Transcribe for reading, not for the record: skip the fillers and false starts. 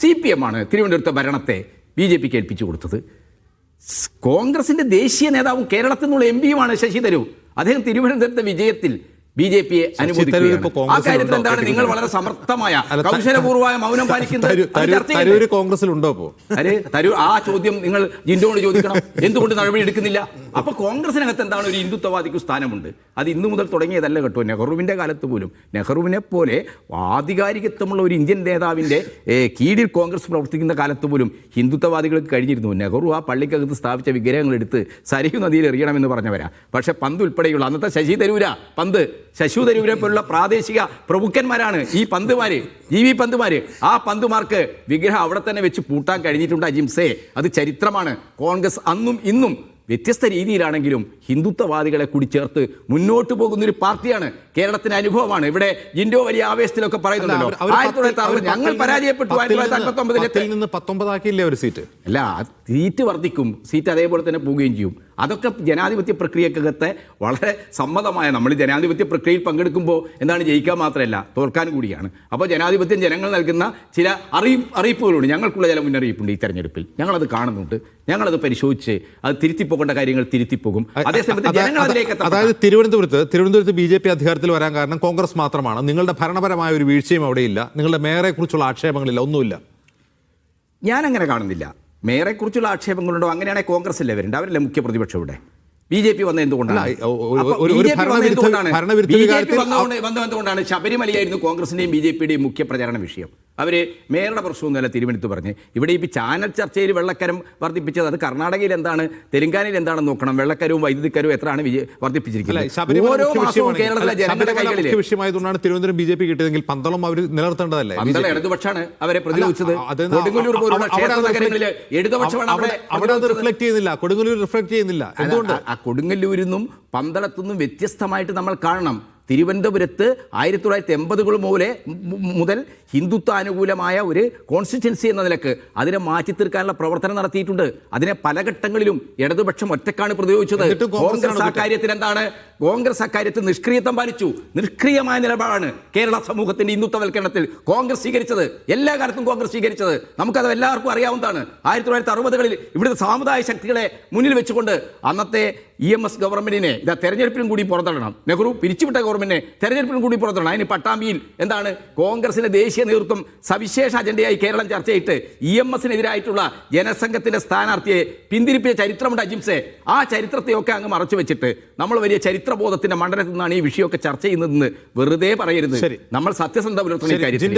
CPM ആണ് തിരുവനന്തപുരത്തെ ഭരണത്തെ BJPക്ക് ഏൽപ്പിച്ചു കൊടുത്തത്. കോൺഗ്രസിന്റെ ദേശീയ നേതാവും കേരളത്തിൽ നിന്നുള്ള MP-യുമാണ് ശശി തരൂർ. അദ്ദേഹം തിരുവനന്തപുരത്തെ വിജയത്തിൽ BJPയെ അനുമോദിക്കുകയാണ്. ആ കാര്യത്തിൽ എന്താണ് നിങ്ങൾ വളരെ സമർത്ഥമായ കൗശലപൂർവമായ മൗനം പാലിക്കുന്നത്? കോൺഗ്രസിലുണ്ടോ? തരൂർ ആ ചോദ്യം നിങ്ങൾ ജിൻഡോയോട് ചോദിക്കണം. എന്തുകൊണ്ട് നടപടി എടുക്കുന്നില്ല? അപ്പൊ കോൺഗ്രസിനകത്ത് എന്താണ് ഒരു ഹിന്ദുത്വവാദിക്ക് സ്ഥാനമുണ്ട്. അത് ഇന്നു മുതൽ തുടങ്ങിയതല്ല കേട്ടോ. നെഹ്റുവിന്റെ കാലത്ത് പോലും നെഹ്റുവിനെ പോലെ ആധികാരികത്വമുള്ള ഒരു ഇന്ത്യൻ നേതാവിന്റെ കീഴിൽ കോൺഗ്രസ് പ്രവർത്തിക്കുന്ന കാലത്ത് പോലും ഹിന്ദുത്വവാദികൾക്ക് കഴിഞ്ഞിരുന്നു. നെഹ്റു ആ പള്ളിക്കകത്ത് സ്ഥാപിച്ച വിഗ്രഹങ്ങൾ എടുത്ത് സരയൂ നദിയിൽ എറിയണമെന്ന് പറഞ്ഞവരാ. പക്ഷെ പന്ത് ഉൾപ്പെടെയുള്ള അന്നത്തെ ശശി തരൂരെ പോലുള്ള പ്രാദേശിക പ്രമുഖന്മാരാണ് ഈ പന്തുമാര്, GV പന്തുമാര്. ആ പന്തുമാർക്ക് വിഗ്രഹം അവിടെ തന്നെ വെച്ച് പൂട്ടാൻ കഴിഞ്ഞിട്ടുണ്ട് അജിംസേ. അത് ചരിത്രമാണ്. കോൺഗ്രസ് അന്നും ഇന്നും വ്യത്യസ്ത രീതിയിലാണെങ്കിലും ഹിന്ദുത്വവാദികളെ കൂടി ചേർത്ത് മുന്നോട്ട് പോകുന്നൊരു പാർട്ടിയാണ്. കേരളത്തിന് അനുഭവമാണ്. ഇവിടെ ജിൻഡോ വലിയ ആവേശത്തിലൊക്കെ പറയുന്നുണ്ടല്ലോ, 1960 ഞങ്ങൾ പരാജയപ്പെട്ടു, 1919 ഒരു സീറ്റ് അല്ല, സീറ്റ് വർദ്ധിക്കും, സീറ്റ് അതേപോലെ തന്നെ പോവുകയും ചെയ്യും. അതൊക്കെ ജനാധിപത്യ പ്രക്രിയക്കകത്തെ വളരെ സമ്മതമായ, നമ്മൾ ജനാധിപത്യ പ്രക്രിയയിൽ പങ്കെടുക്കുമ്പോൾ എന്താണ് ജയിക്കാൻ മാത്രമല്ല തോൽക്കാൻ കൂടിയാണ്. അപ്പോൾ ജനാധിപത്യം ജനങ്ങൾ നൽകുന്ന ചില അറിയിപ്പുകളുണ്ട്. ഞങ്ങൾക്കുള്ള ചില മുന്നറിയിപ്പുണ്ട് ഈ തെരഞ്ഞെടുപ്പിൽ. ഞങ്ങളത് കാണുന്നുണ്ട്, ഞങ്ങളത് പരിശോധിച്ച് അത് തിരുത്തിപ്പോകേണ്ട കാര്യങ്ങൾ തിരുത്തിപ്പോകും. അതേസമയത്ത് ജനങ്ങൾ അതിലേക്ക്, അതായത് തിരുവനന്തപുരത്ത് BJP അധികാരത്തിൽ വരാൻ കാരണം കോൺഗ്രസ് മാത്രമാണ്. നിങ്ങളുടെ ഭരണപരമായ ഒരു വീഴ്ചയും അവിടെയില്ല, നിങ്ങളുടെ മേയറെ കുറിച്ചുള്ള ആക്ഷേപങ്ങളില്ല, ഒന്നുമില്ല. ഞാനങ്ങനെ കാണുന്നില്ല. മേയറെക്കുറിച്ചുള്ള ആക്ഷേപങ്ങളുണ്ടോ? അങ്ങനെയാണെങ്കിൽ കോൺഗ്രസ് അല്ലേ വരേണ്ടത്? അവരല്ലേ മുഖ്യ പ്രതിപക്ഷം. ഇവിടെ BJP വന്ന എന്തുകൊണ്ടാണ്? എന്തുകൊണ്ടാണ്? ശബരിമലയായിരുന്നു കോൺഗ്രസിന്റെയും BJPയുടെയും മുഖ്യ പ്രചാരണ വിഷയം. അവര് മേയറുടെ പ്രശ്നമൊന്നുമല്ല തിരുവനന്തപുരത്ത് പറഞ്ഞ്. ഇവിടെ ഈ ചാനൽ ചർച്ചയിൽ വെള്ളക്കരം വർദ്ധിപ്പിച്ചത് അത് കർണാടകയിൽ എന്താണ്, തെലങ്കാനയിൽ എന്താണെന്ന് നോക്കണം. വെള്ളക്കരവും വൈദ്യുതിക്കരവും എത്രയാണ് വർദ്ധിപ്പിച്ചിരിക്കുന്നത്? ഓരോ മാസവും കേരളത്തിലെ ജനങ്ങളുടെ കൈകളിൽ വിഷയമായതുകൊണ്ടാണ് തിരുവനന്തപുരം BJP കിട്ടിയതെങ്കിൽ പന്തളം അവർ നിലനിർത്തേണ്ടതല്ലേ? പന്തളം ഇടതുപക്ഷമാണ് അവരെ പ്രതിരോധിച്ചത്. കൊടുങ്ങല്ലൂർ പോലുള്ള ക്ഷേത്ര നഗരങ്ങളിൽ ഇടതുപക്ഷമാണ് അവിടെ റിഫ്ലക്ട് ചെയ്യുന്നില്ല. കൊടുങ്ങല്ലൂർ റിഫ്ലക്ട് ചെയ്യുന്നില്ല. എന്തുകൊണ്ട്? കൊടുങ്ങല്ലൂരിൽ നിന്നും പന്തളത്തുനിന്നും വ്യത്യസ്തമായിട്ട് നമ്മൾ കാണണം. തിരുവനന്തപുരത്ത് 1980-കൾ മുതൽ ഹിന്ദുത്വ അനുകൂലമായ ഒരു കോൺസ്റ്റിറ്റ്യുവൻസി എന്ന നിലക്ക് അതിനെ മാറ്റിത്തീർക്കാനുള്ള പ്രവർത്തനം നടത്തിയിട്ടുണ്ട്. അതിനെ പല ഘട്ടങ്ങളിലും ഇടതുപക്ഷം ഒറ്റക്കാണ് പ്രതിരോധിച്ചത്. കോൺഗ്രസ് അക്കാര്യത്തിൽ എന്താണ്? കോൺഗ്രസ് അക്കാര്യത്തിൽ നിഷ്ക്രിയത്വം പാലിച്ചു. നിഷ്ക്രിയമായ നിലപാടാണ് കേരള സമൂഹത്തിന്റെ ഹിന്ദുത്വവൽക്കരണത്തിൽ കോൺഗ്രസ് സ്വീകരിച്ചത്. എല്ലാ കാലത്തും കോൺഗ്രസ് സ്വീകരിച്ചത് നമുക്കത് എല്ലാവർക്കും അറിയാവുന്നതാണ്. 1960-കളിൽ ഇവിടുത്തെ സാമുദായിക ശക്തികളെ മുന്നിൽ വെച്ചുകൊണ്ട് അന്നത്തെ EMS ഗവൺമെന്റിനെ തെരഞ്ഞെടുപ്പിലും കൂടി പുറത്തടണം. നെഹ്റു പിരിച്ചുവിട്ട ഗവൺമെന്റിനെ തെരഞ്ഞെടുപ്പിലും കൂടി പുറത്തടണം. അതിന് പട്ടാമ്പിയിൽ എന്താണ് കോൺഗ്രസിന്റെ ദേശീയ നേതൃത്വം സവിശേഷ അജണ്ടയായി കേരളം ചർച്ച ചെയ്തിട്ട് EMS-നെതിരായിട്ടുള്ള ജനസംഘത്തിന്റെ സ്ഥാനാർത്ഥിയെ പിന്തിരിപ്പിച്ച ചരിത്രമുണ്ട് അജിംസെ. ആ ചരിത്രത്തെയൊക്കെ അങ്ങ് മറച്ചു വെച്ചിട്ട് നമ്മൾ വലിയ ചരിത്രബോധത്തിന്റെ മണ്ഡലത്തിൽ നിന്നാണ് ഈ വിഷയമൊക്കെ ചർച്ച ചെയ്യുന്നതെന്ന് വെറുതെ പറയരുത്. നമ്മൾ സത്യസന്ധത പുലർത്തുന്ന കാര്യത്തിൽ